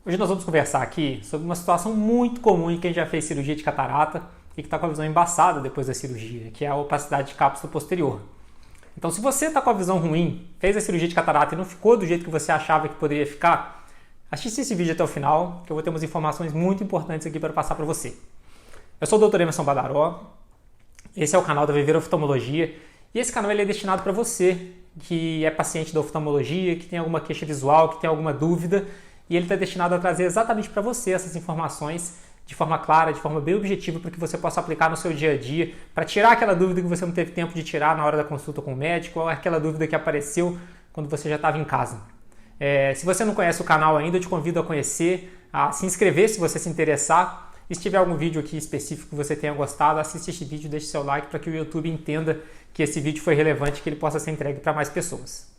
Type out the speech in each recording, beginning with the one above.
Hoje nós vamos conversar aqui sobre uma situação muito comum em quem já fez cirurgia de catarata e que está com a visão embaçada depois da cirurgia, que é a opacidade de cápsula posterior. Então, se você está com a visão ruim, fez a cirurgia de catarata e não ficou do jeito que você achava que poderia ficar, assista esse vídeo até o final, que eu vou ter umas informações muito importantes aqui para passar para você. Eu sou o Dr. Emerson Badaró, esse é o canal da Viver Oftalmologia, e esse canal ele é destinado para você que é paciente da oftalmologia, que tem alguma queixa visual, que tem alguma dúvida, e ele está destinado a trazer exatamente para você essas informações de forma clara, de forma bem objetiva, para que você possa aplicar no seu dia a dia, para tirar aquela dúvida que você não teve tempo de tirar na hora da consulta com o médico, ou aquela dúvida que apareceu quando você já estava em casa. Se você não conhece o canal ainda, eu te convido a conhecer, a se inscrever se você se interessar. E se tiver algum vídeo aqui específico que você tenha gostado, assista este vídeo, deixe seu like para que o YouTube entenda que esse vídeo foi relevante e que ele possa ser entregue para mais pessoas.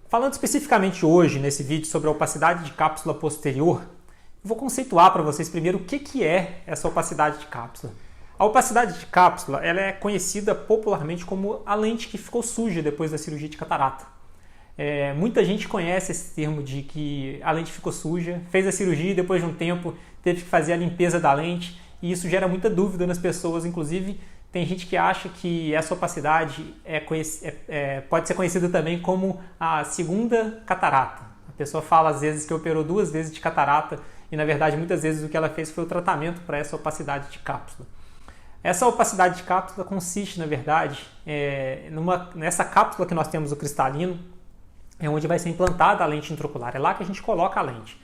Falando especificamente hoje nesse vídeo sobre a opacidade de cápsula posterior, eu vou conceituar para vocês primeiro o que é essa opacidade de cápsula. A opacidade de cápsula ela é conhecida popularmente como a lente que ficou suja depois da cirurgia de catarata. Muita gente conhece esse termo de que a lente ficou suja, fez a cirurgia e depois de um tempo teve que fazer a limpeza da lente, e isso gera muita dúvida nas pessoas. Inclusive, tem gente que acha que essa opacidade pode ser conhecida também como a segunda catarata. A pessoa fala às vezes que operou 2 vezes de catarata e na verdade muitas vezes o que ela fez foi o tratamento para essa opacidade de cápsula. Essa opacidade de cápsula consiste, na verdade, nessa cápsula que nós temos o cristalino, é onde vai ser implantada a lente intraocular, é lá que a gente coloca a lente.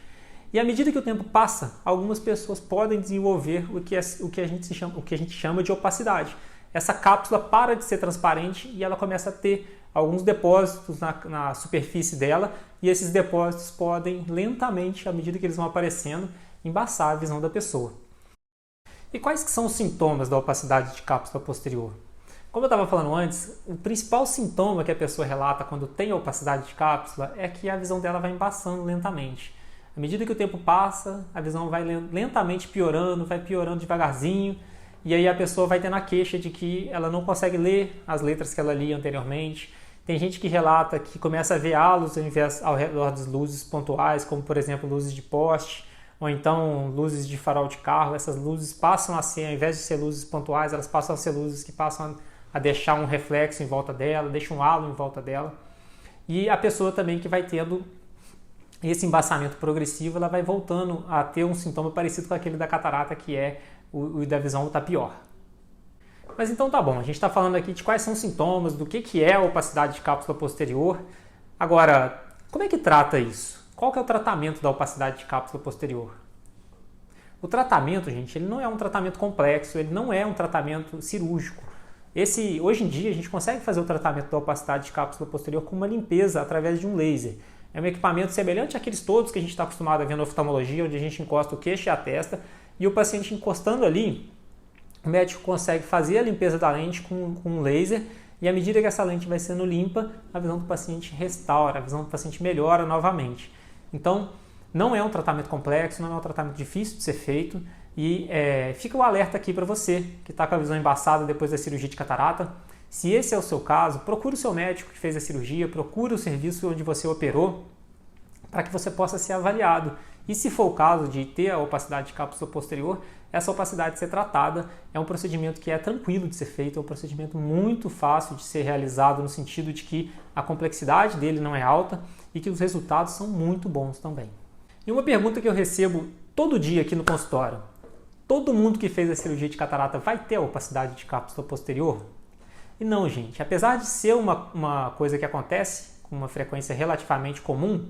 E à medida que o tempo passa, algumas pessoas podem desenvolver o que a gente chama de opacidade. Essa cápsula para de ser transparente e ela começa a ter alguns depósitos na superfície dela, e esses depósitos podem lentamente, à medida que eles vão aparecendo, embaçar a visão da pessoa. E quais que são os sintomas da opacidade de cápsula posterior? Como eu estava falando antes, o principal sintoma que a pessoa relata quando tem a opacidade de cápsula é que a visão dela vai embaçando lentamente. À medida que o tempo passa, a visão vai lentamente piorando, vai piorando devagarzinho, e aí a pessoa vai tendo a queixa de que ela não consegue ler as letras que ela lia anteriormente. Tem gente que relata que começa a ver halos ao redor das luzes pontuais, como por exemplo luzes de poste, ou então luzes de farol de carro. Essas luzes passam a ser, ao invés de ser luzes pontuais, elas passam a ser luzes que passam a deixar um reflexo em volta dela, deixam um halo em volta dela. E a pessoa também que vai tendo esse embaçamento progressivo, ela vai voltando a ter um sintoma parecido com aquele da catarata, que é o da visão está pior. Mas então tá bom, a gente está falando aqui de quais são os sintomas, do que é a opacidade de cápsula posterior. Agora, como é que trata isso? Qual que é o tratamento da opacidade de cápsula posterior? O tratamento, gente, ele não é um tratamento complexo, ele não é um tratamento cirúrgico. Hoje em dia a gente consegue fazer o tratamento da opacidade de cápsula posterior com uma limpeza através de um laser. É um equipamento semelhante àqueles todos que a gente está acostumado a ver na oftalmologia, onde a gente encosta o queixo e a testa, e o paciente encostando ali, o médico consegue fazer a limpeza da lente com um laser, e à medida que essa lente vai sendo limpa, a visão do paciente restaura, a visão do paciente melhora novamente. Então, não é um tratamento complexo, não é um tratamento difícil de ser feito, e fica o alerta aqui para você que está com a visão embaçada depois da cirurgia de catarata. Se esse é o seu caso, procure o seu médico que fez a cirurgia, procure o serviço onde você operou, para que você possa ser avaliado. E se for o caso de ter a opacidade de cápsula posterior, essa opacidade ser tratada é um procedimento que é tranquilo de ser feito, é um procedimento muito fácil de ser realizado, no sentido de que a complexidade dele não é alta e que os resultados são muito bons também. E uma pergunta que eu recebo todo dia aqui no consultório: todo mundo que fez a cirurgia de catarata vai ter a opacidade de cápsula posterior? E não, gente, apesar de ser uma coisa que acontece com uma frequência relativamente comum,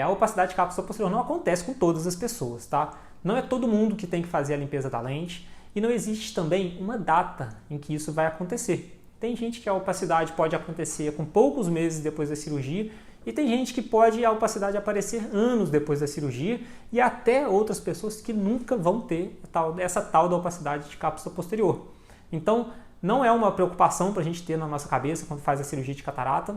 a opacidade de cápsula posterior não acontece com todas as pessoas, tá? Não é todo mundo que tem que fazer a limpeza da lente, e não existe também uma data em que isso vai acontecer. Tem gente que a opacidade pode acontecer com poucos meses depois da cirurgia, e tem gente que pode a opacidade aparecer anos depois da cirurgia, e até outras pessoas que nunca vão ter essa tal da opacidade de cápsula posterior. Então, não é uma preocupação para a gente ter na nossa cabeça quando faz a cirurgia de catarata.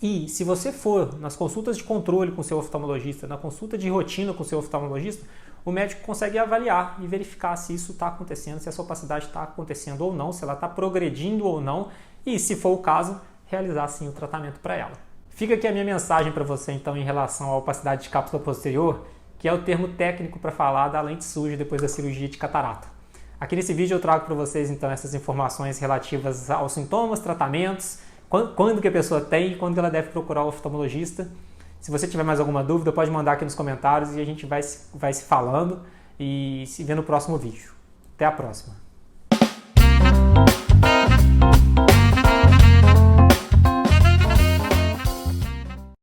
E se você for nas consultas de controle com o seu oftalmologista, na consulta de rotina com o seu oftalmologista, o médico consegue avaliar e verificar se isso está acontecendo, se essa opacidade está acontecendo ou não, se ela está progredindo ou não, e se for o caso, realizar sim o tratamento para ela. Fica aqui a minha mensagem para você então em relação à opacidade de cápsula posterior, que é o termo técnico para falar da lente suja depois da cirurgia de catarata. Aqui nesse vídeo eu trago para vocês então essas informações relativas aos sintomas, tratamentos, quando que a pessoa tem e quando que ela deve procurar o oftalmologista. Se você tiver mais alguma dúvida, pode mandar aqui nos comentários e a gente vai se falando e se vê no próximo vídeo. Até a próxima!